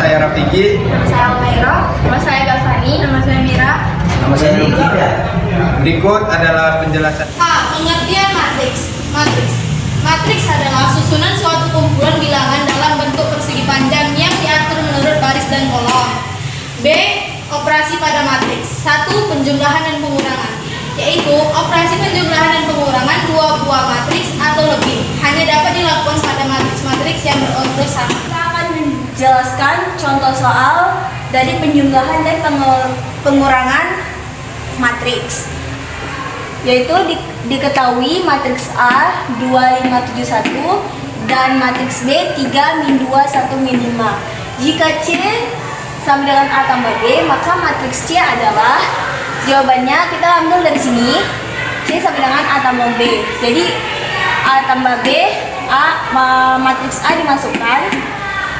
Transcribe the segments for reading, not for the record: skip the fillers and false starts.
saya Rafiki. Nama saya Almaira. Nama saya Gafani. Nama saya Mira. Nama saya Ruki. Berikut adalah penjelasan. A. Pengertian matriks. Matriks adalah susunan suatu kumpulan bilangan dalam bentuk persegi panjang yang diatur menurut baris dan kolom. B. Operasi pada matriks. 1. Penjumlahan dan pengurangan, yaitu operasi penjumlahan dan pengurangan dua buah matriks atau lebih hanya dapat dilakukan pada matriks-matriks yang berorder sama. Kita akan menjelaskan contoh soal dari penjumlahan dan pengurangan matriks, yaitu diketahui matriks A 2571 dan matriks B 3-2 1-5. Jika C sama dengan A tambah B, maka matriks C adalah, jawabannya kita ambil dari sini, C sama dengan A tambah B. Jadi A tambah B, matriks A dimasukkan,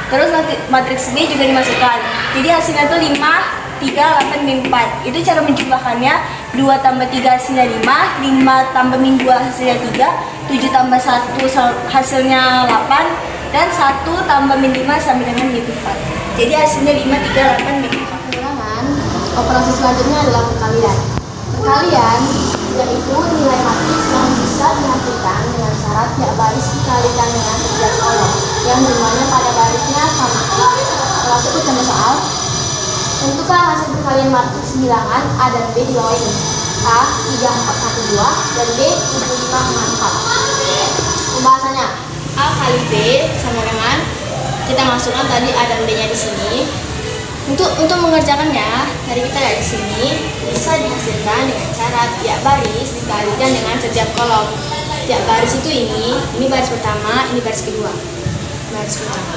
terus matriks B juga dimasukkan. Jadi hasilnya itu 5, 3, 8, 4. Itu cara menjumlahkannya. 2 tambah 3 hasilnya 5, 5 tambah 2 hasilnya 3, 7 tambah 1 hasilnya 8, dan 1 tambah 5 sama dengan 4. Jadi hasilnya 5, 3, 8, 4. Pengurangan, operasi selanjutnya adalah perkalian. Perkalian yaitu nilai matriks yang bisa dihasilkan dengan syarat tiap baris dikalikan dengan setiap kolom yang jumlahnya pada barisnya sama. Masuk ke contoh soal. Tentukan hasil perkalian matriks bilangan A dan B di bawah ini. A 3412 dan B 7564. Pembahasannya, A kali B sama dengan, kita masukkan tadi A dan B nya di sini. Untuk mengerjakannya, dari kita lihat di sini bisa dihasilkan dengan cara tiap baris dikalikan dengan setiap kolom. Tiap baris itu ini baris pertama, ini baris kedua. Baris pertama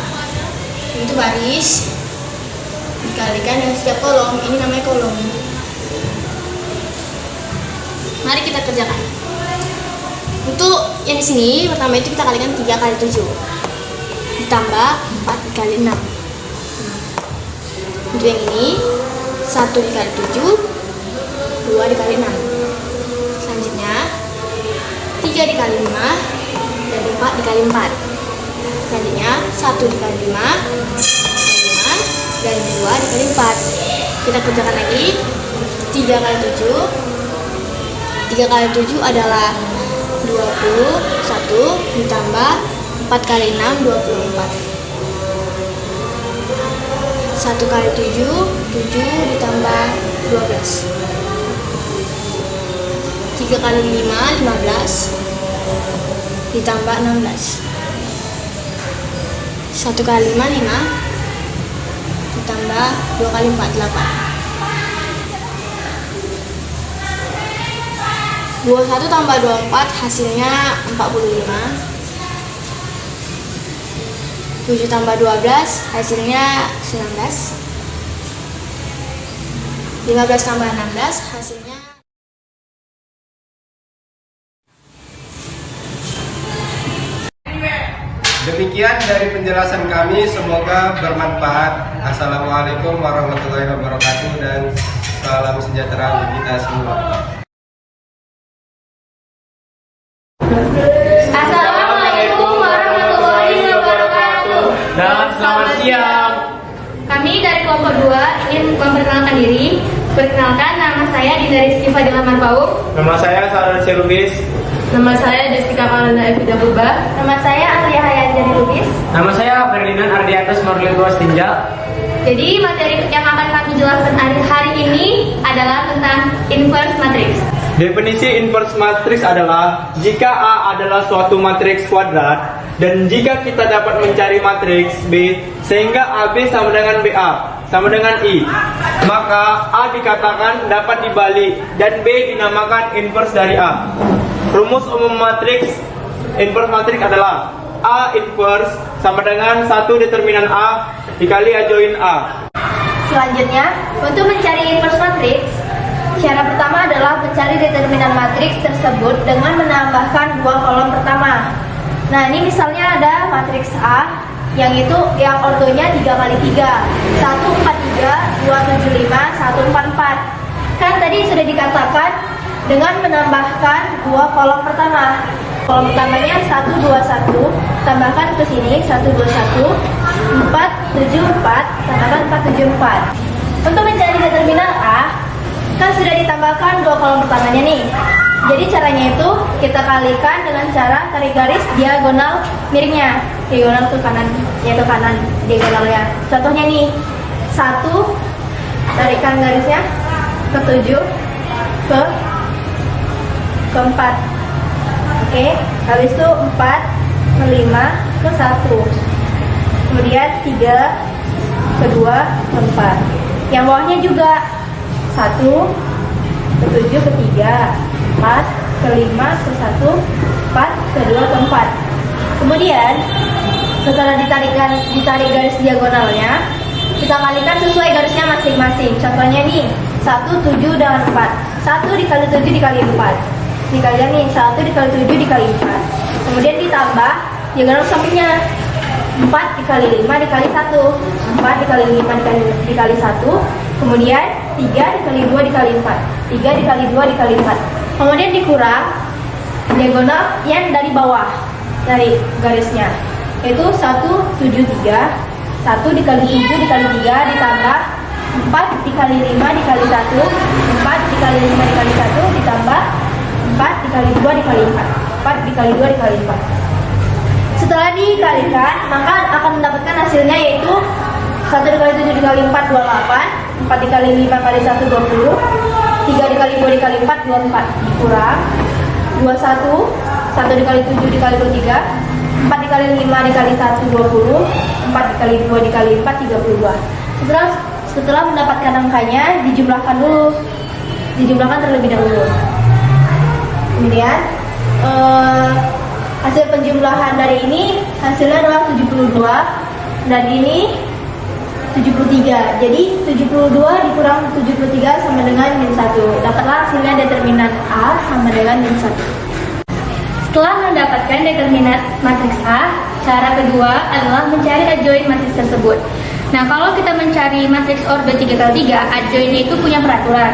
itu baris dikalikan dengan setiap kolom, ini namanya kolom. Mari kita kerjakan. Untuk yang di sini pertama itu kita kalikan 3 kali 7 ditambah 4 dikali 6. Untuk yang ini 1 dikali 7, 2 dikali 6. Selanjutnya 3 dikali 5 dan 4 dikali 4. Selanjutnya 1 dikali 5 dan 2 dikali 4. Kita kerjakan lagi. 3 kali 7, 3 kali 7 adalah 21 ditambah 4 kali 6, 24. 1 kali 7, 7 ditambah 12. 3 kali 5, 15 ditambah 16. 1 kali 5, 5 ditambah 2 kali 4, 8. 21 tambah 24 hasilnya 45. 7 tambah 12 hasilnya 19. 15 tambah 16 hasilnya. Demikian dari penjelasan kami, semoga bermanfaat. Assalamualaikum warahmatullahi wabarakatuh dan salam sejahtera untuk kita semua. Assalamualaikum warahmatullahi wabarakatuh. Dan selamat siang. Kami dari kelompok 2 ingin memperkenalkan diri. Perkenalkan, nama saya Dinda Rizky Fadilah Marpauk. Nama saya Sarah Lubis. Nama saya Jessica Malena Evita Purba. Nama saya Atlia Hayanjani Lubis. Nama saya Ferdinand Ardiantos Marlius Tinja. Jadi materi yang akan kami jelaskan hari ini adalah tentang inverse matrix. Definisi inverse matrix adalah jika A adalah suatu matriks kuadrat dan jika kita dapat mencari matriks B sehingga AB sama dengan BA sama dengan I, maka A dikatakan dapat dibalik dan B dinamakan inverse dari A. Rumus umum matriks inverse matriks adalah A inverse sama dengan 1 determinan A dikali A join A. Selanjutnya, untuk mencari inverse matrix, cara pertama adalah mencari determinan matriks tersebut dengan menambahkan dua kolom pertama. Nah, ini misalnya ada matriks A yang ordonya 3 kali 3, 143, 275, 144. Kan tadi sudah dikatakan dengan menambahkan dua kolom pertama. Kolom pertamanya 121, tambahkan ke sini 121, 474 sama dengan 474. Untuk mencari determinan A, kan sudah ditambahkan dua kolom pertamanya nih. Jadi caranya itu kita kalikan dengan cara tarik garis diagonal miringnya. Diagonal ke kanan, ya ke kanan diagonalnya. Contohnya nih, 1, tarikan garisnya ke 7, ke 4. Oke, habis itu 4, ke 5, ke 1. Kemudian 3, ke 2, ke 4. Yang bawahnya juga 1, ke 7, ke 3, 4, ke 5, ke 1, 4, ke 2, ke 4. Kemudian setelah ditarik garis diagonalnya, kita kalikan sesuai garisnya masing-masing. Contohnya nih, 1, 7 dengan 4. 1 dikali 7 dikali 4. Dikalikan nih, 1 dikali 7 dikali 4. Kemudian ditambah diagonal sampingnya. 4 dikali 5 dikali 1. 4 dikali 5 dikali 1. Kemudian 3 dikali 2 dikali 4. 3 dikali 2 dikali 4. Kemudian dikurang diagonal yang dari bawah dari garisnya, yaitu 173. 1 dikali 7 dikali 3 ditambah 4 dikali 5 dikali 1. 4 dikali 5 dikali 1 ditambah 4 dikali 2 dikali 4. 4 dikali 2 dikali 4. Setelah dikalikan, maka akan mendapatkan hasilnya, yaitu 1 dikali 7 dikali 4 28. 4 dikali 5 kali 1 20. 3 dikali 2 dikali 4 24. Dikurang 21. 1 dikali 7 dikali 23. 4 dikali 5 dikali 1 20. 4 dikali 2 dikali 4 32. Setelah mendapatkan angkanya, dijumlahkan dulu. Dijumlahkan terlebih dahulu. Kemudian hasil penjumlahan dari ini hasilnya adalah 72 dan ini 73. Jadi 72 dikurang 73 sama dengan min 1. Dapatlah hasilnya determinan A sama dengan min 1. Setelah mendapatkan determinat matriks A, cara kedua adalah mencari adjoint matriks tersebut. Nah, kalau kita mencari matriks order 3x3, adjointnya itu punya peraturan.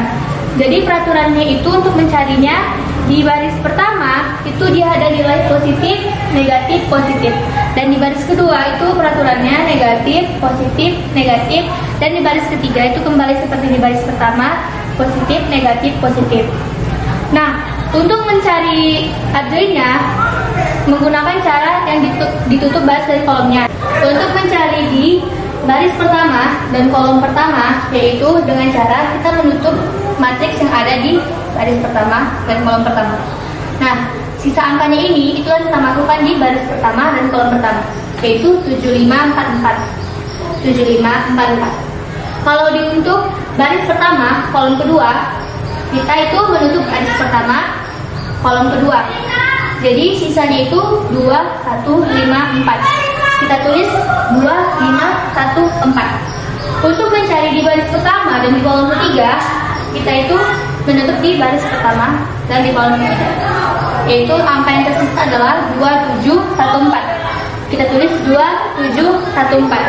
Jadi peraturannya itu untuk mencarinya di baris pertama itu dia ada nilai positif, negatif, positif. Dan di baris kedua itu peraturannya negatif, positif, negatif. Dan di baris ketiga itu kembali seperti di baris pertama, positif, negatif, positif. Nah, untuk mencari adjointnya menggunakan cara yang ditutup baris dari kolomnya. Untuk mencari di baris pertama dan kolom pertama, yaitu dengan cara kita menutup matriks yang ada di baris pertama dan kolom pertama. Nah, sisa angkanya ini itulah kita masukkan di baris pertama dan kolom pertama, yaitu 7544. 7544. Kalau untuk baris pertama, kolom kedua, kita itu menutup baris pertama, kolom kedua. Jadi sisanya itu 2154. Kita tulis 2514. Untuk mencari di baris pertama dan di kolom ketiga, kita itu menutup di baris pertama dan di kolom ketiga, yaitu angka yang tersisa adalah 2714. Kita tulis 2714.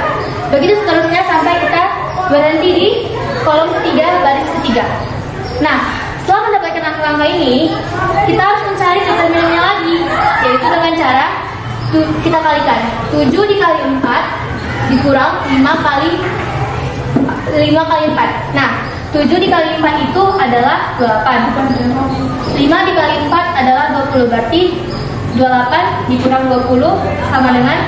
Begitu seterusnya sampai kita berhenti di kolom ketiga baris ketiga. Nah, setelah mendapatkan angka-angka ini, kita harus mencari determinannya lagi, yaitu dengan cara kita kalikan 7 dikali 4 dikurang 5 kali 4. Nah, 7 dikali 4 itu adalah 28. 5 dikali 4 adalah 20. Berarti 28 dikurang 20 sama dengan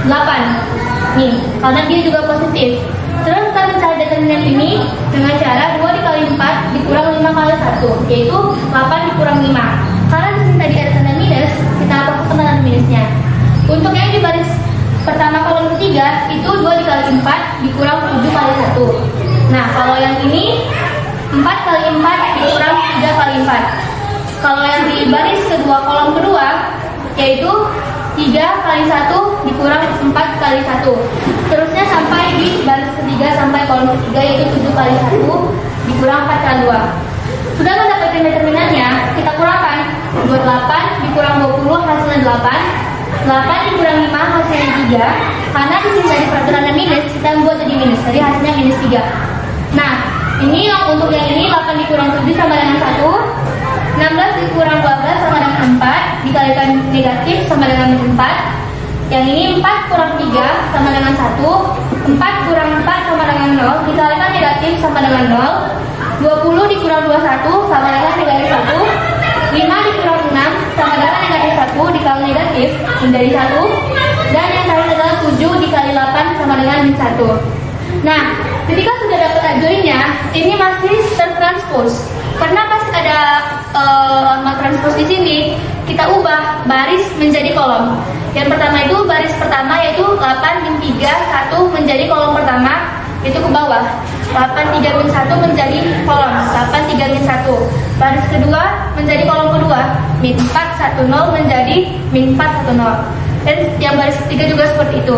8. Nih, karena dia juga positif. Terus kita mencari determinan ini dengan cara 2 dikali 4 dikurang 5 kali 1, yaitu 8 dikurang 5. Karena di sini tadi ada tanda minus, kita hapus tanda minusnya. Untuk yang di baris pertama kolom ketiga, itu 2 dikali 4 dikurang 7 kali 1. Nah, kalau yang ini 4 kali 4 dikurang 3 kali 4. Kalau yang di baris kedua kolom kedua, yaitu 3 kali 1 dikurang 4 kali 1. Terusnya sampai di baris ketiga sampai kolom ketiga, yaitu 7 kali 1 dikurang 4 kali 2. Sudah mendapatkan determinannya, kita kurangkan. 28 dikurang 20 hasilnya 8. 8 dikurang 5 hasilnya 3. Karena di sini dari peraturan minus, kita buat jadi minus, jadi hasilnya minus 3. Nah, ini untuk yang ini 8 dikurang 7 sama dengan 1. 16 dikurang 12 sama dengan 4. Dikalikan negatif sama dengan 4. Yang ini 4 kurang 3 sama dengan 1. 4 kurang 4 sama dengan 0. Dikalikan negatif sama dengan 0. 20 dikurang 21 sama dengan negatif 1. 5 dikurang 6 sama dengan negatif 1 dikali negatif menjadi 1. Dan yang terakhir adalah 7 dikali 8 sama dengan min 1. Nah, ketika sudah dapat adjoinnya, ini masih tertranspos. Karena pas ada transpos di sini, kita ubah baris menjadi kolom. Yang pertama itu baris pertama yaitu 8 min 3 1 menjadi kolom pertama itu ke bawah. 8 3 min 1 menjadi kolom 8 3 min 1. Baris kedua menjadi kolom kedua min 4 1 0 menjadi min 4 1 0. Dan yang baris ketiga juga seperti itu.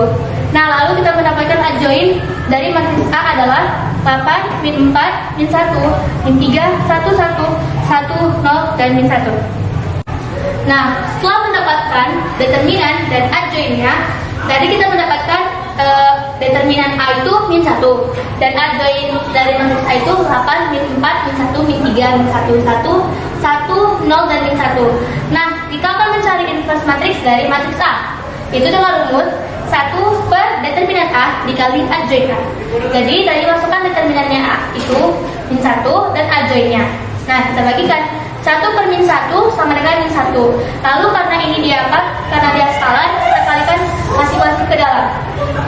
Nah, lalu kita mendapatkan adjoin dari matriks A adalah 8 min 4 min 1 min 3 1 1 1 0 dan min 1. Nah, setelah mendapatkan determinan dan adjoinnya, tadi kita mendapatkan determinan A itu min 1 dan adjoin dari matriks A itu 8 min 4 min 1 min 3 min 1 1 1 0 dan min 1. Nah, kita akan mencari inverse matriks dari matriks A. Itu dengan rumus 1 per determinan A dikali adjoin A. Jadi tadi masukkan determinannya A itu min 1 dan adjoinnya. Nah, kita bagikan 1 per min 1 sama dengan min 1. Lalu karena ini diangkat, karena dia skalar, kita kalikan masing-masing ke dalam.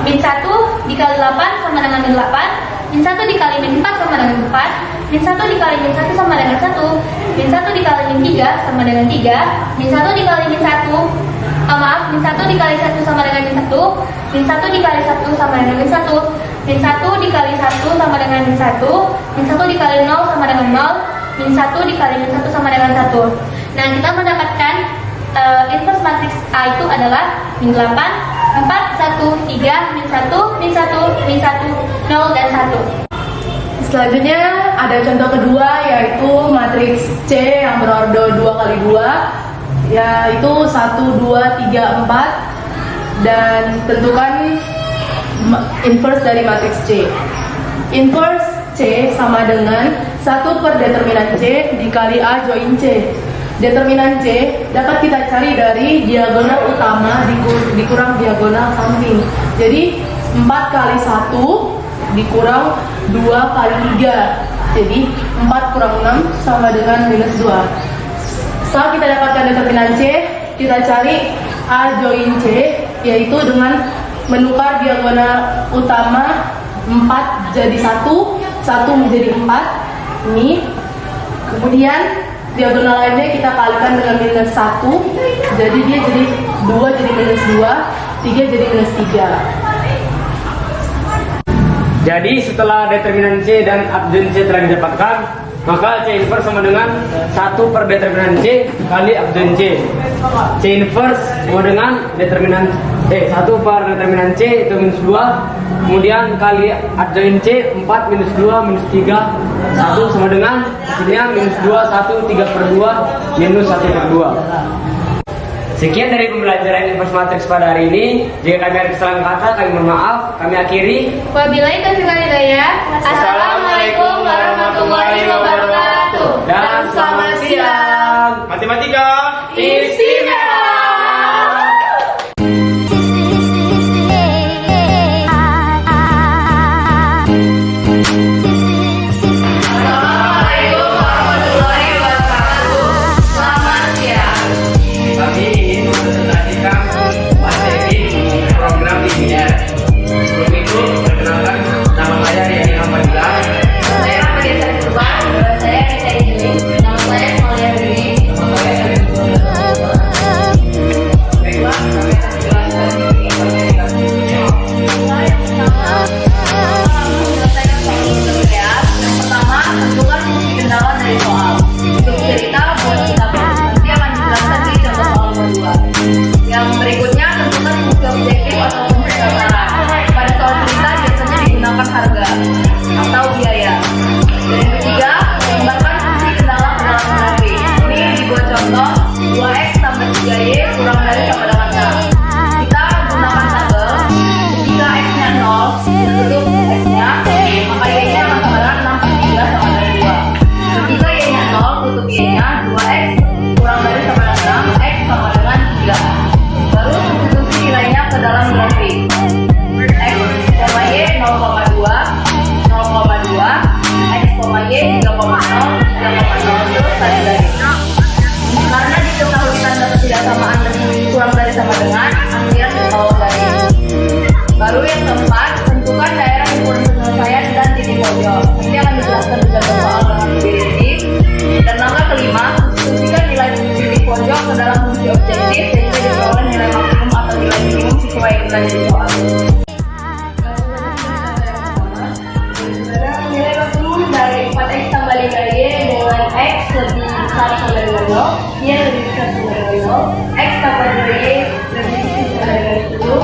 Min 1 dikali 8 sama dengan min 8. Min 1 dikali min 4 sama dengan 4. Min 1 dikali min 1 sama dengan 1. Min 1 dikali min 3 sama dengan 3. Min 1 dikali min 1 min 1 dikali 1 sama dengan min 1. Min 1 dikali 1 sama dengan min 1. Min 1 dikali 1 sama dengan min 1. Min 1 dikali 0 sama dengan 0. Min 1 dikali min 1 sama dengan 1. Nah, kita mendapatkan inverse matriks A itu adalah min 8 4 1 3 min 1 min 1 min 1 0 dan 1. Selanjutnya ada contoh kedua yaitu matriks C yang berordo 2 kali 2 yaitu 1, 2, 3, 4 dan tentukan inverse dari matriks C. Inverse C sama dengan 1 per determinan C dikali A join C. Determinan C dapat kita cari dari diagonal utama dikurang diagonal samping. Jadi 4 kali 1 dikurang 2 kali 3. Jadi 4 kurang 6 sama dengan minus 2. Setelah kita dapatkan determinan C, kita cari A join C, yaitu dengan menukar diagonal utama 4 jadi 1 menjadi 4. Ini. Kemudian diagonal lainnya kita kalikan dengan minus 1, jadi dia jadi 2 jadi minus 2, 3 jadi minus 3. Jadi setelah determinan C dan adjoin C telah didapatkan, maka C inverse sama dengan 1 per determinan C kali adjoin C. C inverse sama dengan determinan 1 per determinan C itu minus 2, kemudian kali adjoin C 4 minus 2 minus 3 1 sama dengan hasilnya minus 2 1 3 per 2 minus 1 per 2. Sekian dari pembelajaran inverse matrix pada hari ini. Jika kami ada kesalahan kata, kami mohon maaf. Kami akhiri. Wabillahi taufiq wal hidayah. Assalamualaikum warahmatullahi wabarakatuh. Dan selamat siang. Matematika Istimewa. besar sama dengan 0, Y lebih besar sama dengan 0, X tambah 2Y lebih kecil sama dengan 10,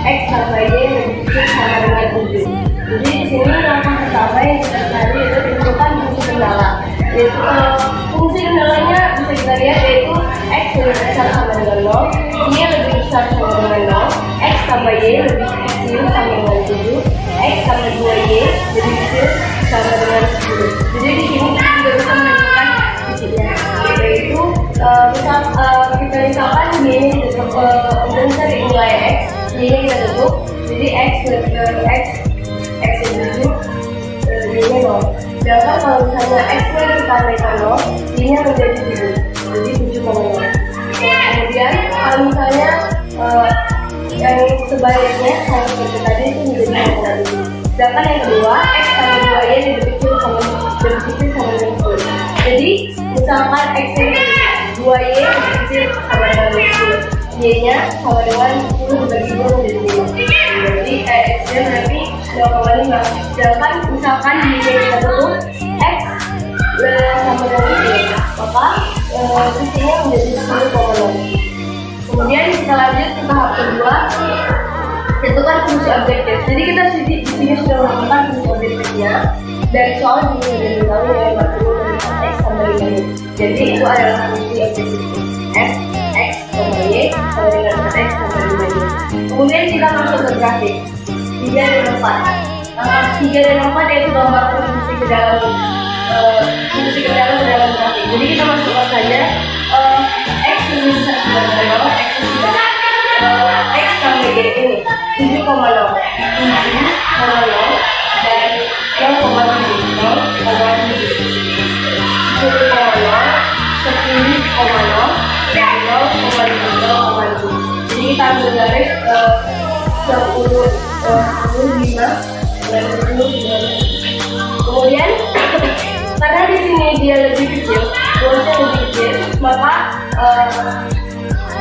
X tambah Y lebih kecil sama dengan 7. Jadi di sini langkah pertama yang kita cari itu tentukan fungsi kendala. Yaitu fungsi kendalanya bisa kita lihat yaitu X lebih besar sama dengan 0, Y lebih besar sama dengan 0, X tambah Y lebih kecil sama dengan 7, X tambah 2Y lebih kecil sama dengan 10. Jadi di sini kita juga bisa menentukan fungsinya. Yaitu kita misalkan Y ini udah cari nilai X, Y ini kita tutup. Jadi X itu 7, Y-nya 0. Sedangkan kalau misalnya X-nya kita naikkan 0, Y-nya menjadi 7, jadi 7,0. Kemudian kalau misalnya yang sebaliknya sama seperti tadi itu menjadi 0,7. Sedangkan yang kedua, X sama 2Y lebih kecil sama dengan 10. Jadi misalkan X-nya 2Y lebih kecil sama dengan 10, Y-nya sama dengan 10 dibagi 2 menjadi 5. Jadi X-nya berarti 0,5. Sedangkan misalkan Y-nya kita tutup, X sama dengan 10, maka fungsinya menjadi 10,0. Kemudian kita lanjut ke tahap kedua, tentukan fungsi objektif. Jadi kita di sini sudah menemukan fungsi objektifnya dari soal juga sudah diketahui ya 40 X sama 5. Jadi itu adalah fungsi objektif F, X sama Y sama dengan X sama 5. Kemudian kita masuk ke grafik 3 dan 4. 3 dan 4 yaitu gambar fungsi ke dalam grafik. Jadi kita masukkan saja X lebih besar sama dengan 0, X sama Y ini 7,0, 7,0 dan 0,7, 10,0, 10,0 dan 0,7. Jadi kita ambil garis 10, 5 dan 10. Kemudian karena di sini dia lebih kecil, ruasnya lebih kecil, maka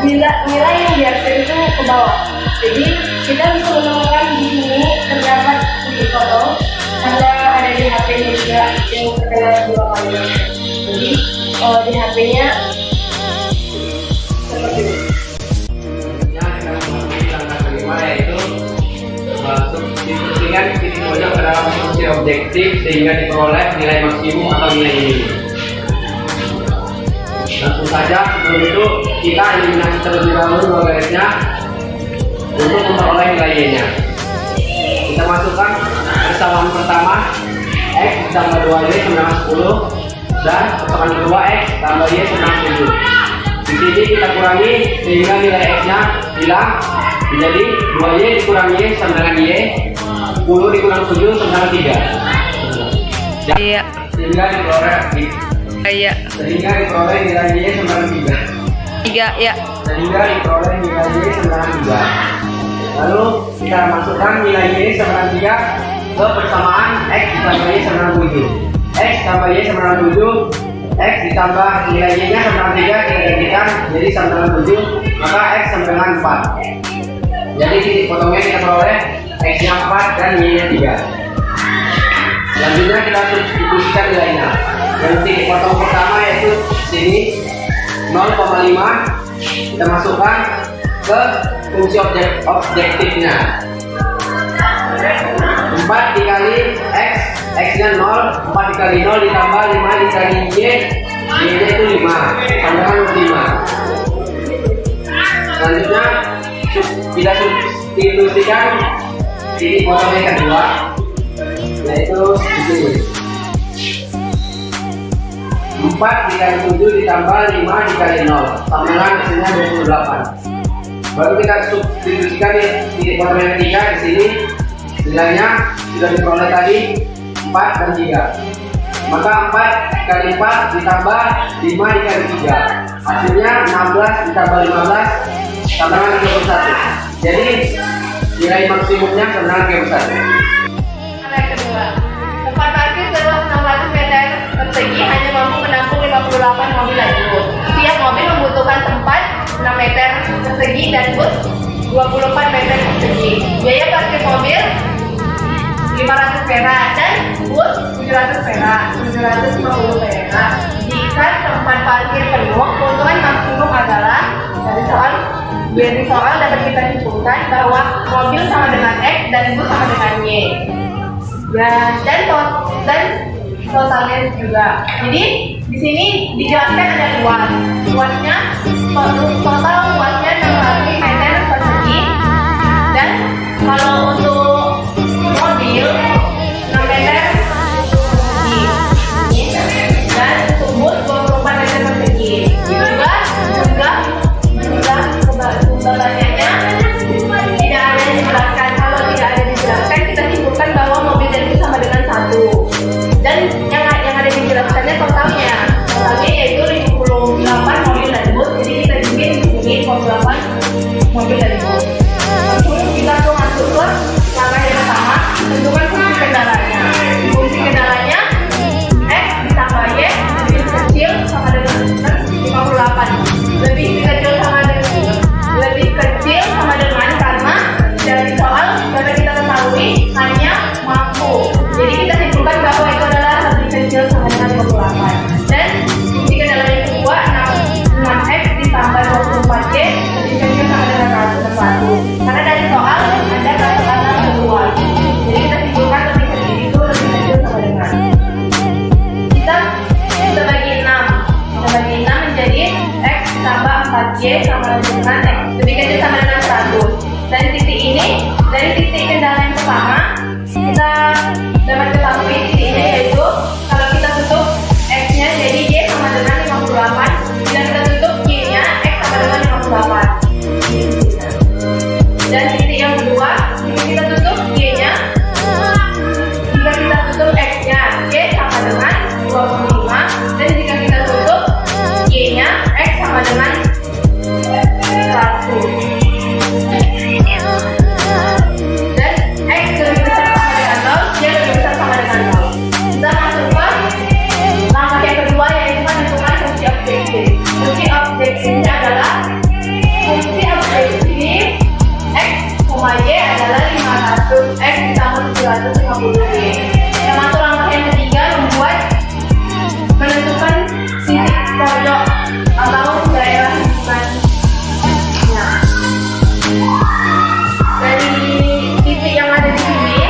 bila nilai yang diambil itu ke bawah. Jadi kita bisa menemukan di sini terdapat di foto karena ada di HP-nya juga yang terkena 2 kali. Jadi di HP-nya seperti ini. Kita memasuki langkah kelima yaitu substitusikan titik pojok ke dalam fungsi objektif sehingga diperoleh nilai maksimum atau nilai ini. Langsung saja sebelum itu kita eliminasi terlebih dahulu dua garisnya untuk memperoleh nilai Y-nya. Kita masukkan persamaan pertama X ditambah 2Y sama dengan 10 dan persamaan kedua X tambah Y sama dengan 7. Di sini kita kurangi sehingga nilai X-nya hilang menjadi 2Y dikurangi Y sama dengan Y, 10 dikurang 7 sama dengan 3. Iya. Sehingga diperoleh Iya. sehingga diperoleh nilai Y sama dengan 3. 3 ya. Sehingga diperoleh nilai Y sama dengan 3. Lalu kita masukkan nilai Y sama dengan 3 ke persamaan X ditambah Y sama dengan 7. X tambah Y sama dengan 7, X ditambah nilai Y-nya sama dengan 3 kita gantikan jadi sama dengan 7, maka X sama dengan 4. Jadi titik potongnya kita peroleh X-nya 4 dan Y-nya 3. Selanjutnya kita substitusikan nilainya. Dan titik potong pertama yaitu sini 0,5 kita masukkan ke fungsi objektifnya. 4 dikali X, X-nya 0, 4 dikali 0 ditambah 5 dikali Y, Y-nya itu 5, sama dengan 5. Selanjutnya kita substitusikan titik potong yang kedua yaitu di sini 4 dikali 7 ditambah 5 dikali 0 sama dengan hasilnya 28. Baru kita substitusikan titik potong yang ketiga di sini. Nilainya sudah diperoleh tadi 4 dan 3. Maka 4 kali 4 ditambah 5 dikali 3. Hasilnya 16 ditambah 15 sama dengan 31. Jadi nilai maksimumnya sama dengan 31. Nilai kedua, tempat parkir seluas 600 meter persegi hanya mampu menampung 58 mobil lajur. Setiap mobil membutuhkan tempat 6 meter persegi dan bus 24 meter persegi. Biaya parkir mobil 500 perak dan bus 700 perak, 750 perak. Jika jadikan tempat parkir penuh, keuntungan maksimum adalah dari soal dapat kita simpulkan bahwa mobil sama dengan X dan bus sama dengan Y. Ya, dan totalnya juga. Jadi di sini dijelaskan ada luas. Luasnya total luasnya 600 meter persegi. Dan kalau untuk mobil 6 meter persegi. Dan untuk bus 24 meter persegi. Pertanyaannya tidak ada yang dijelaskan. Kalau tidak ada dijelaskan, kita simpulkan bahwa mobil dan bus sama dengan 1. Dan yang ada dijelaskannya totalnya yaitu 58 mobil dan bus. Jadi kita bikin 58 mobil dan bus. Lalu kita masuk ke langkah yang pertama, tentukan fungsi kendalanya. Fungsi kendalanya X ditambah Y lebih kecil sama dengan 58. Lebih kecil sama dengan karena dari soal dapat kita ketahui hanya mampu. Jadi kita simpulkan bahwa itu adalah lebih kecil sama dengan 58. Dan fungsi kendala yang kedua 6x ditambah 24y lebih kecil sama dengan 101. Karena dari soal ada kata-kata kedua. Jadi kita simpulkan lebih kecil itu lebih kecil sama dengan. Kita bagi 6. Kita bagi 6 menjadi x tambah 4y sama dengan x lebih kecil sama dengan 100. Dari titik ini, dari titik kendala yang pertama kita dapat ketahui titik ini yaitu kalau kita tutup x nya jadi y sama dengan 58. Bila kita tutup y nya x sama dengan 58. Dan titik yang kedua jika kita tutup y nya, jika kita tutup x nya y sama dengan 25. Dan jika kita tutup y nya x sama dengan 100. Dan X lebih besar sama dengan 0, Y lebih besar sama dengan 0. Kita masuk ke langkah yang kedua yaitu menentukan fungsi objektif. Fungsi objektifnya adalah fungsi objektif X, Y adalah 500X ditambah 750Y. Kita masuk langkah yang ketiga menentukan titik pojok atau daerah hubungan. Dari titik yang ada di sini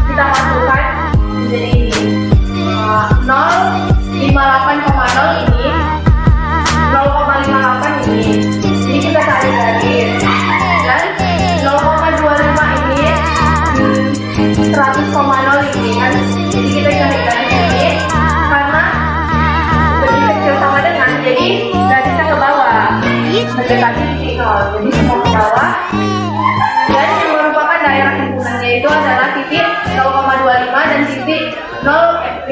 kita masukkan menjadi ini 0,58,0 ini 0,58 ini kita cari garis dan 0,25 ini 100,0 ini kan, jadi kita cari garis ini karena lebih kecil sama dengan, jadi garisnya ke bawah mendekati titik 0, jadi semua ke bawah. Dan yang merupakan daerah himpunannya itu adalah titik 0,25 dan titik 0,58,0.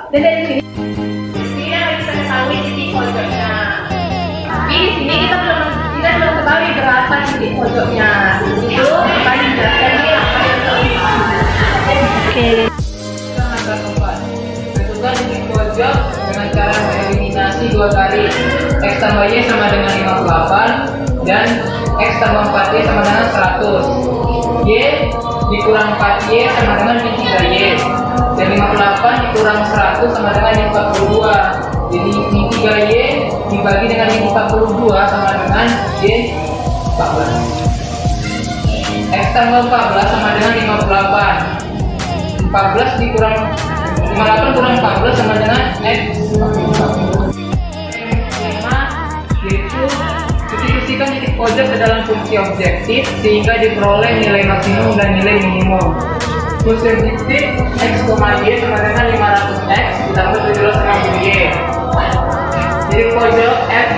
Dan dari sini yang bisa ketahui titik pojoknya. Tapi di sini kita belum ketahui berapa titik pojoknya. Itu akan dijelaskan di langkah yang kelima. Oke. Langkah keempat, tentukan titik pojok dengan cara mengeliminasi 2 kali. X tambah Y sama dengan 58 dan X tambah 4Y sama dengan 100. Y dikurang 4Y sama dengan 3Y. Dan 58 dikurang 100 sama dengan 42. Jadi 3Y dibagi dengan 42 sama dengan Y 14. X tambah 14 sama dengan 58. 14 dikurang 58 kurang 14 sama dengan X. Yaitu distribusikan titik pojok ke dalam fungsi objektif sehingga diperoleh nilai maksimum dan nilai minimum. Fungsi objektif X, Y sama dengan 500X ditambah 750Y. Jadi pojok F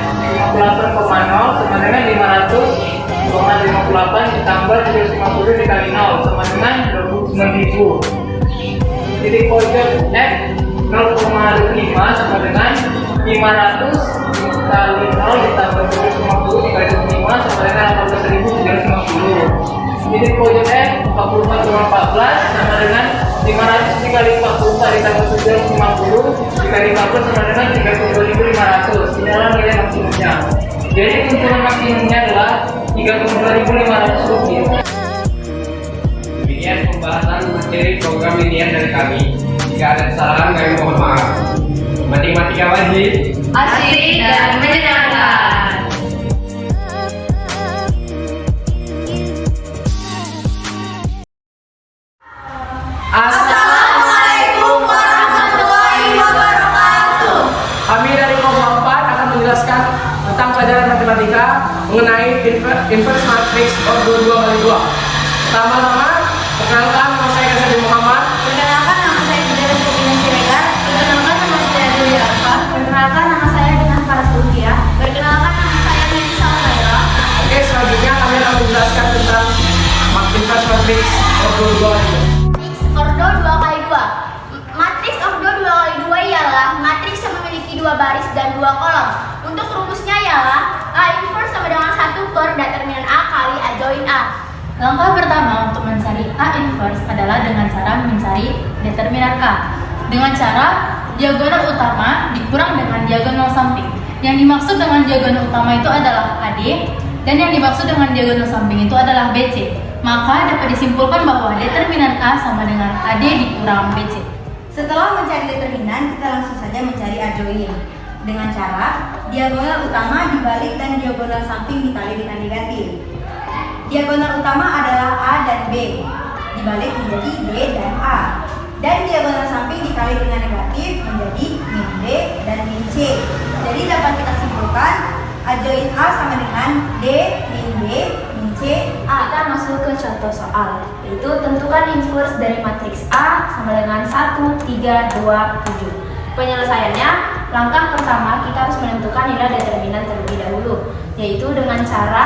58,0 sama dengan 500,58 ditambah 750 dikali 0 sama dengan 29.000. Titik pojok F 0,5 sama dengan 500 dikali 0 ditambah 750 dikali 25 sama dengan 18.350. Titik pojok F 44,14 sama dengan 500 dikali 44 ditambah 750 dikali 14 sama dengan 32.500. Ini adalah nilai maksimumnya. Jadi keuntungan maksimumnya adalah 32.500 rupiah. Demikian pembahasan materi program linier dari kami. Jika ada kesalahan kami mohon maaf. Matematika wajib. Asik dan menyenangkan. Assalamualaikum warahmatullahi wabarakatuh. Kami dari kelompok 4 akan menjelaskan tentang pelajaran matematika mengenai inverse matrix of 2 kali 2. Pertama-tama, perkenalkan nama saya Kasadi Muhammad. Perkenalkan nama saya Bidara Pemina Siregar. Perkenalkan nama saya Dwi Arfa. Perkenalkan nama saya dengan Faras Ulfia. Perkenalkan nama saya Nini Salmaira. Oke, selanjutnya kami akan menjelaskan tentang inverse matrix of 2 kali 2. Ordo 2 kali 2. Matriks ordo 2 kali 2 ialah matriks yang memiliki 2 baris dan 2 kolom. Untuk rumusnya ialah A inverse sama dengan 1 per determinan A kali A join A. Langkah pertama untuk mencari A inverse adalah dengan cara mencari determinan A. Dengan cara diagonal utama dikurang dengan diagonal samping. Yang dimaksud dengan diagonal utama itu adalah AD dan yang dimaksud dengan diagonal samping itu adalah BC. Maka dapat disimpulkan bahwa determinan A sama dengan AD dikurang BC. Setelah mencari determinan, kita langsung saja mencari A join. Dengan cara diagonal utama dibalik dan diagonal samping dikali dengan negatif. Diagonal utama adalah A dan B, dibalik menjadi B dan A. Dan diagonal samping dikali dengan negatif menjadi min B dan min C. Jadi dapat kita simpulkan A join A sama dengan D min B min C A. Kita masuk ke contoh soal, yaitu tentukan inverse dari matriks A sama dengan 1, 3, 2, 7. Penyelesaiannya, langkah pertama kita harus menentukan nilai determinan terlebih dahulu, yaitu dengan cara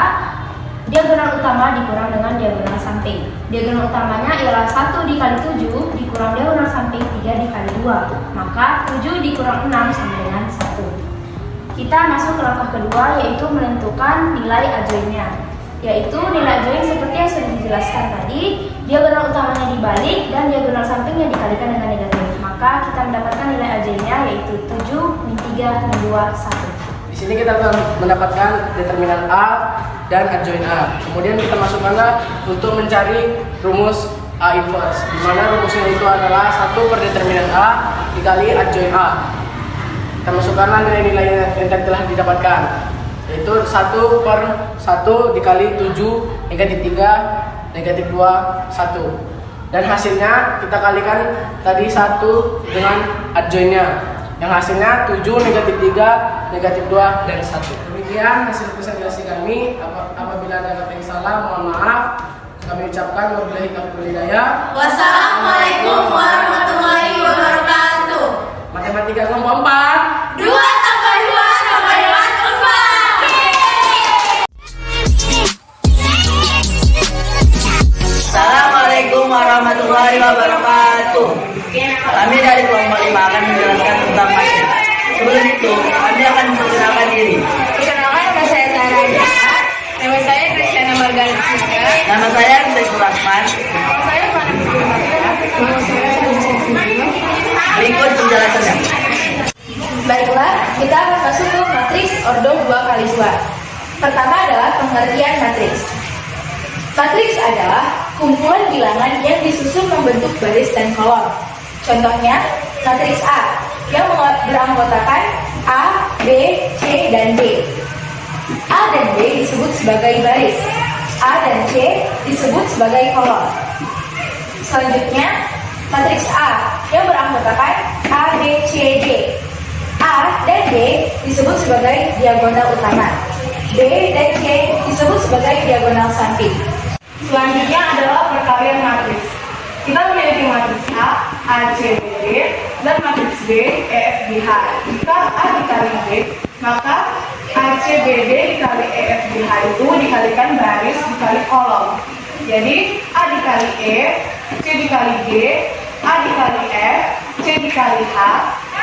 diagonal utama dikurang dengan diagonal samping. Diagonal utamanya ialah 1 dikali 7 dikurang diagonal samping 3 dikali 2. Maka 7 dikurang 6 sama dengan 1. Kita masuk ke langkah kedua, yaitu menentukan nilai adjoinnya. Yaitu nilai adjoin seperti yang sudah dijelaskan tadi, diagonal utamanya dibalik dan diagonal sampingnya dikalikan dengan negatif. Maka kita mendapatkan nilai adjoinnya yaitu 7 min 3 min 2 1. Di sini kita akan mendapatkan determinan A dan adjoin A. Kemudian kita masukkanlah untuk mencari rumus A inverse, di mana rumusnya itu adalah 1 per determinan A dikali adjoin A. Kita masukkanlah nilai-nilai yang telah didapatkan, yaitu 1 per 1 dikali 7 negatif 3 negatif 2 1. Dan hasilnya kita kalikan tadi 1 dengan adjoinnya, yang hasilnya 7 negatif 3 negatif 2 dan 1. Demikian hasil presentasi kami. Apabila ada kata yang salah, mohon maaf. Kami ucapkan wabillahi taufiq wal hidayah. Wassalamualaikum warahmatullahi wabarakatuh. Matematika kelompok 4. 2 tambah 2 sama dengan 4. Assalamualaikum warahmatullahi wabarakatuh. Kami dari kelompok 5 akan menjelaskan tentang matriks. Sebelum itu, kami akan memperkenalkan diri. Perkenalkan, nama saya Tara. Nama saya Kristiana Margarita. Nama saya Saiful Rahman. Nama saya Fani. Nama saya Berikut penjelasannya. Baiklah, kita akan masuk ke matriks ordo 2 kali 2. Pertama adalah pengertian matriks. Matriks adalah kumpulan bilangan yang disusun membentuk baris dan kolom. Contohnya, matriks A yang beranggotakan A, B, C, dan D. A dan B disebut sebagai baris, A dan C disebut sebagai kolom. Selanjutnya, matriks A yang beranggotakan A, B, C, D. A dan D disebut sebagai diagonal utama, B dan C disebut sebagai diagonal samping. Selanjutnya adalah perkalian matriks. Kita memiliki matriks A, C, B, D, dan matriks B, E, F, G, H. Jika A dikali B, maka A, C, B, D dikali E, F, G, H itu dikalikan baris dikali kolom. Jadi A dikali E, C dikali G, A dikali F, C dikali H,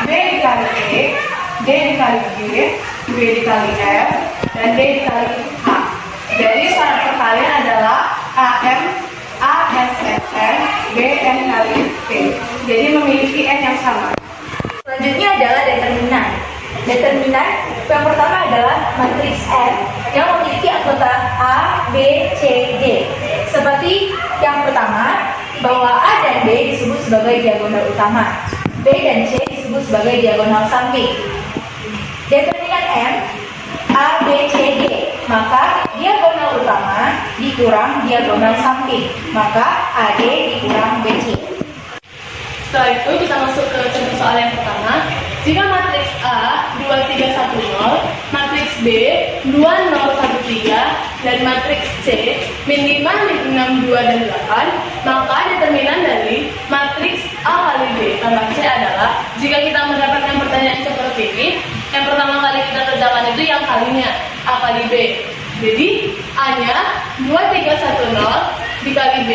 B dikali E, D dikali G, B dikali F, dan D dikali H. Jadi syarat perkalian adalah AM, ASFN, BN kali P. Jadi memiliki N yang sama. Selanjutnya adalah determinan. Determinan yang pertama adalah matriks N yang memiliki anggota A, B, C, D. Seperti yang pertama, bahwa A dan B disebut sebagai diagonal utama. B dan C disebut sebagai diagonal samping. Determinan M A, B, C, D. Maka diagonal utama dikurang diagonal samping. Maka AD dikurang BC. Setelah itu kita masuk ke contoh soal yang pertama. Jika matriks A 2, 3, 1, 0, matriks B 2, 0, 1, 3, dan matriks C min 5, min 6, 2, dan 8, maka determinan dari matriks A kali B tambah C adalah, jika kita mendapatkan pertanyaan seperti ini, yang pertama kali kita kerjakan itu yang kalinya A kali B. Jadi A-nya 2, 3, 1, 0 dikali B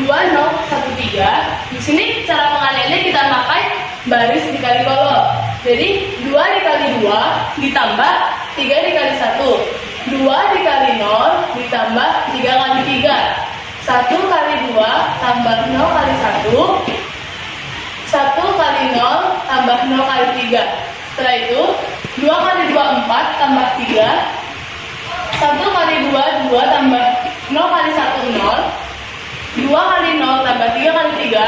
2, 0, 1, 3. Di sini cara pengaliannya kita pakai baris dikali kolom. Jadi 2 dikali 2 ditambah 3 dikali 1. 2 dikali 0 ditambah 3 kali 3. 1 kali 2 tambah 0 kali 1. 1 kali 0 tambah 0 kali 3. Setelah itu 2 kali 2 4 tambah 3. 1 kali 2 2 tambah 0 kali 1 0. 2 kali 0 tambah 3 kali 3.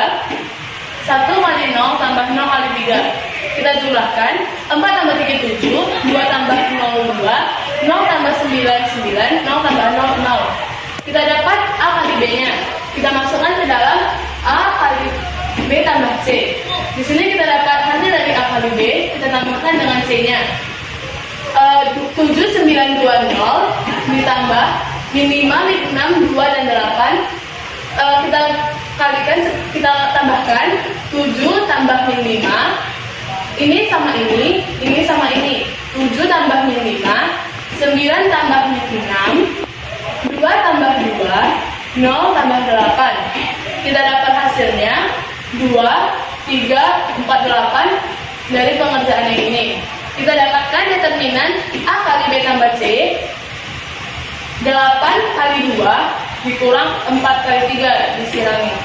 1 kali 0 tambah 0 kali 3. Kita jumlahkan. 4 tambah 3 7. 2 tambah 0 2. 0 tambah 9 9. 0 tambah 0 0. Kita dapat A kali B nya. Kita masukkan ke dalam A kali B tambah C. Di sini kita dapat hasil dari A kali B. Kita tambahkan dengan C nya. 7, 9, 2, 0 ditambah min 5, min 6, 2, dan 8. Kita kalikan, kita tambahkan 7 tambah min 5. Ini sama ini sama ini. 7 tambah min 5, 9 tambah min 6, 2 tambah 2, 0 tambah 8. Kita dapat hasilnya 2, 3, 4, 8 dari pengerjaan yang ini. Kita dapatkan determinan A kali B tambah C 8 kali 2 dikurang 4 kali 3 disirangi.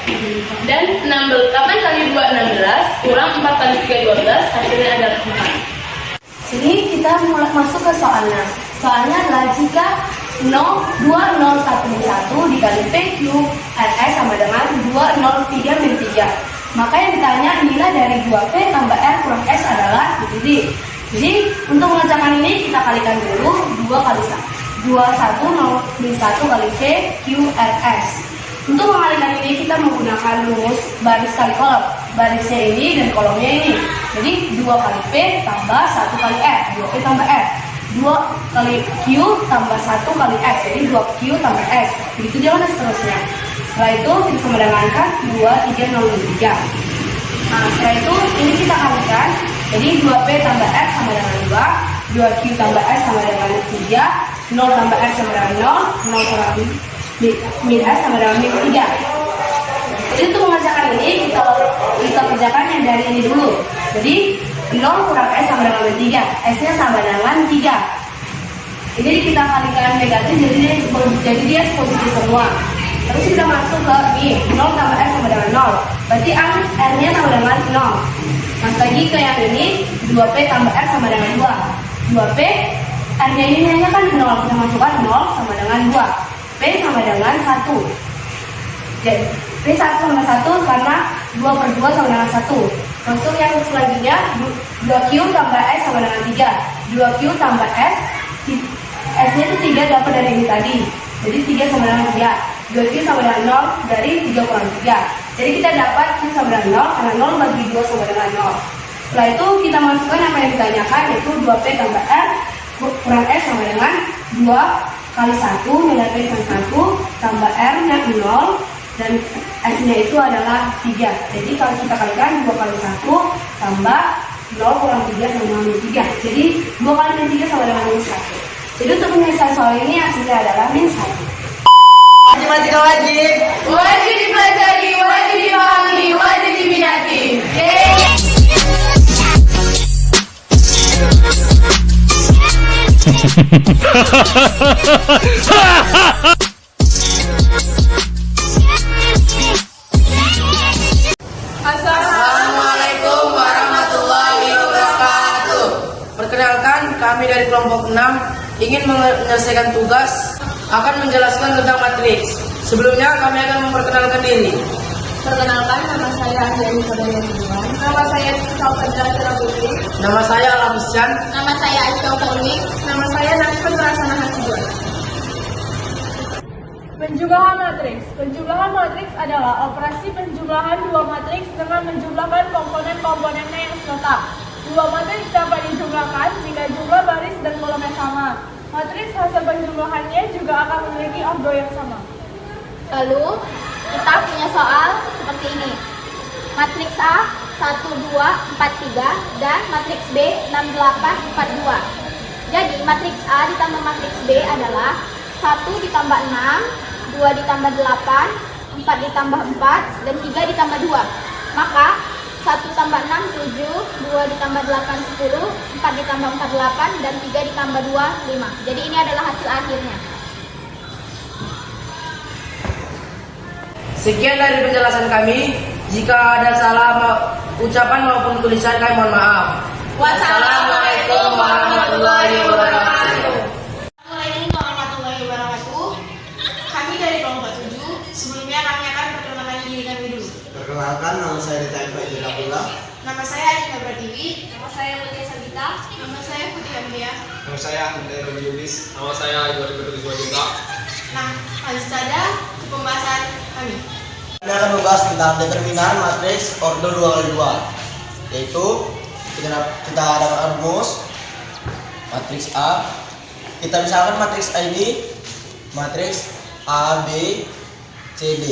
Dan 8 kali 2 16 kurang 4 kali 3 12, hasilnya adalah 4. Jadi kita mulai masuk ke soalnya. Soalnya adalah jika 0, 2, 0, 1, min 1 dikali PQ RS sama dengan 2, 0, 3, min 3. Maka yang ditanya nilai dari 2P tambah R kurang S adalah D. Jadi untuk mengerjakan ini kita kalikan dulu 2 kali 1. 2, 1, 0, min 1 kali P, Q, R, S. Untuk mengalikan ini kita menggunakan rumus baris kali kolom. Barisnya ini dan kolomnya ini. Jadi 2 kali P tambah 1 kali R. 2P tambah R. 2 kali Q tambah 1 kali S. Jadi 2Q tambah S. Begitu juga dan seterusnya. Setelah itu kita samadangankan 2, 3, 0, min 3. Nah setelah itu ini kita kalikan. Jadi 2P tambah S sama dengan 2, 2Q tambah S sama dengan 3, 0 tambah S sama dengan 0, 0 kurang min S sama dengan min 3. Jadi untuk mengerjakan ini kita kerjakan yang dari ini dulu. Jadi 0 kurang S sama dengan min 3, S-nya sama dengan 3. Jadi kita kalikan negatif, jadi dia positif semua. Terus kita masuk ke B, 0 tambah S sama dengan 0. Berarti R-nya sama dengan 0. Mas lagi ke yang ini 2P tambah R sama dengan 2. 2P R-nya ini hanya kan 0. Kita masukkan 0 sama dengan 2. P sama dengan 1. Jadi P 1 sama 1 karena 2 per 2 sama dengan 1. Masuk yang selanjutnya 2Q tambah S sama dengan 3. 2Q tambah S, S-nya itu 3 dapat dari ini tadi. Jadi 3 sama dengan 3. 2Q sama dengan 0 dari 3 kurang 3. Jadi kita dapat Q sama dengan 0 karena 0 bagi 2 sama dengan 0. Setelah itu kita masukkan apa yang ditanyakan, yaitu 2P tambah R kurang S sama dengan 2 kali 1 nilai P sama 1 tambah R-nya 0 dan S-nya itu adalah 3. Jadi kalau kita kalikan 2 kali 1 tambah 0 kurang 3 sama dengan 3. Jadi 2 kali min 3 sama dengan min 1. Jadi untuk menyelesaikan soal ini hasilnya adalah min 1. Matematika wajib. Wajib dipelajari, wajib dipahami, wajib diminati. Assalamualaikum warahmatullahi wabarakatuh. Perkenalkan, kami dari kelompok 6 ingin menyelesaikan tugas akan menjelaskan tentang matriks. Sebelumnya kami akan memperkenalkan diri. Perkenalkan, nama saya Anjani Perdana Julian. Nama saya Saufendra Putri. Nama saya Alamisjan. Nama saya Aika Fauni. Nama saya Nasfan Rasana Hasibuan. Penjumlahan matriks. Penjumlahan matriks adalah operasi penjumlahan dua matriks dengan menjumlahkan komponen-komponennya yang seletap. Dua matriks dapat dijumlahkan jika jumlah baris dan kolomnya sama. Matriks hasil penjumlahannya juga akan memiliki ordo yang sama. Lalu, kita punya soal seperti ini. Matriks A 1, 2, 4, 3 dan matriks B 6, 8, 4, 2. Jadi, matriks A ditambah matriks B adalah 1 ditambah 6, 2 ditambah 8, 4 ditambah 4, dan 3 ditambah 2. Maka, 1 tambah 6, 7, 2 ditambah 8, 10, 4 ditambah 4, 8, dan 3 ditambah 2, 5. Jadi ini adalah hasil akhirnya. Sekian dari penjelasan kami. Jika ada salah ucapan maupun tulisan, kami mohon maaf. Wassalamualaikum warahmatullahi wabarakatuh. Assalamualaikum warahmatullahi wabarakatuh. Kami dari kelompok 7. Sebelumnya kami akan perkenalkan diri kami dulu. Perkenalkan, nama saya Rita Ifah Abdullah. Nama saya Adina Pratiwi. Nama saya Mutia Sabita. Nama saya Putri Amdia. Nama saya Andrea Robi Yubis. Nama saya Edward Kedua juga. Nah, lanjut saja ke pembahasan kami. Kita akan membahas tentang determinan matriks ordo 2x2, yaitu kita ada rumus matriks A. Kita misalkan matriks A ini matriks A, B, C, D.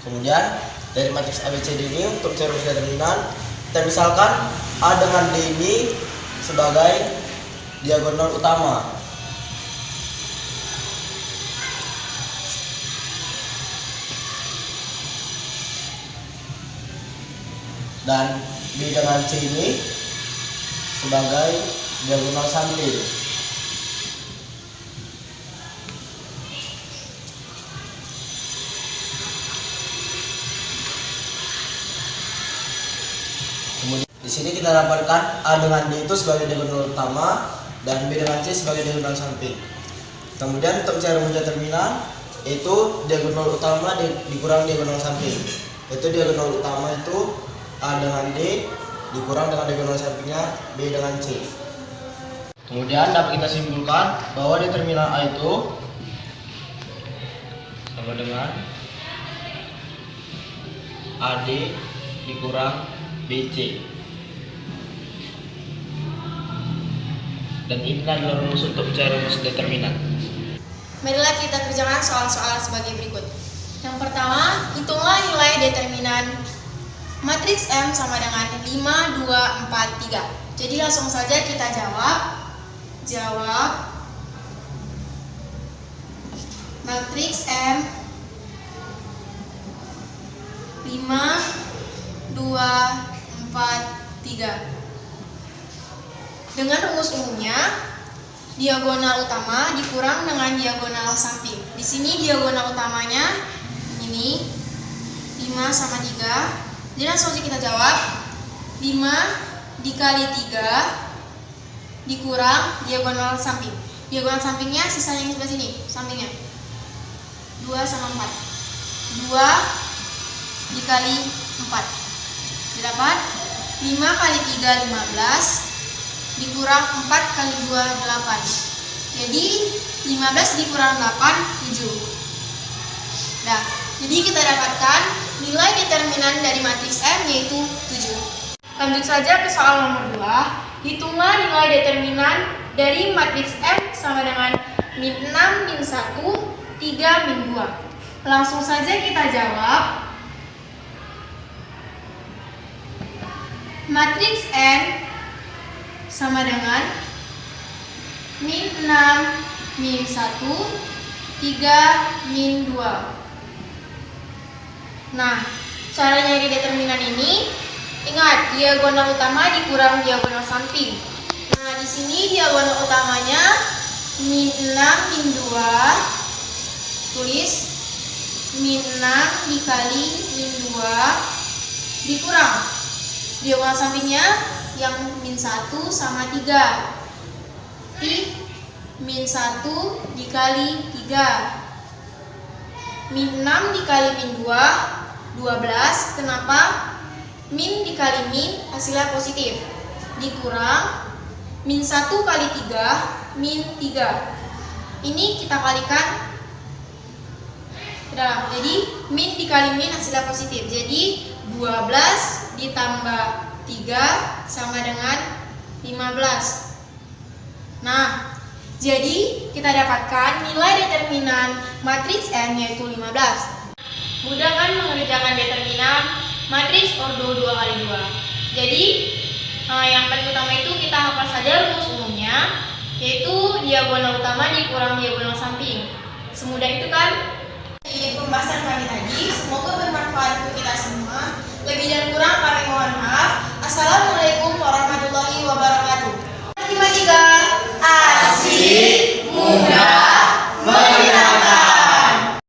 Kemudian dari matriks A, B, C, D ini untuk mencari rumus determinan, kita misalkan A dengan D ini sebagai diagonal utama. Dan B dengan C ini sebagai diagonal samping. Kemudian di sini kita dapatkan A dengan D itu sebagai diagonal utama dan B dengan C sebagai diagonal samping. Kemudian untuk mencari rumus determinan, yaitu diagonal utama dikurang diagonal samping. Yaitu diagonal utama itu A dengan D dikurang dengan diagonal sampingnya B dengan C. Kemudian dapat kita simpulkan bahwa determinan A itu sama dengan AD dikurang BC. Dan ini adalah rumus untuk mencari rumus determinan. Marilah kita kerjakan soal-soal sebagai berikut. Yang pertama, hitunglah nilai determinan matriks M sama dengan 5, 2, 4, 3. Jadi langsung saja kita jawab. Matriks M 5, 2, 4, 3. Dengan rumus umumnya, diagonal utama dikurang dengan diagonal samping. Di sini diagonal utamanya ini 5 sama 3. Jadi langsung saja kita jawab. 5 dikali 3 dikurang diagonal samping. Diagonal sampingnya sisanya yang sebelah sini, sampingnya 2 sama 4. 2 dikali 4 didapat 5 kali 3 15 dikurang 4 kali 2 8. Jadi 15 dikurang 8 7. Nah, jadi kita dapatkan nilai determinan dari matriks M yaitu 7. Lanjut saja ke soal nomor 2. Hitunglah nilai determinan dari matriks M sama dengan min 6, min 1, 3, min 2. Langsung saja kita jawab. Matriks N sama dengan min 6, min 1, 3, min 2. Nah, cara nyari determinan ini, ingat diagonal utama dikurang diagonal samping. Nah, di sini diagonal utamanya min 6 min 2. Tulis min 6 dikali min 2 dikurang diagonal sampingnya yang min 1 sama 3. Min 1 dikali 3. Min 6 dikali min 2 12, kenapa? Min dikali min hasilnya positif. Dikurang min 1 kali 3, min 3. Ini kita kalikan ke dalam. Jadi min dikali min hasilnya positif. Jadi 12 ditambah 3 sama dengan 15. Nah, jadi kita dapatkan nilai determinan matriks N yaitu 15. Mudah kan mengerjakan determinan matriks ordo 2 kali 2. Jadi yang paling utama itu kita hafal saja rumus umumnya, yaitu diagonal utama dikurang diagonal samping. Semudah itu kan? Ini pembahasan kami tadi, semoga bermanfaat untuk kita semua. Lebih dan kurang kami mohon maaf. Assalamualaikum.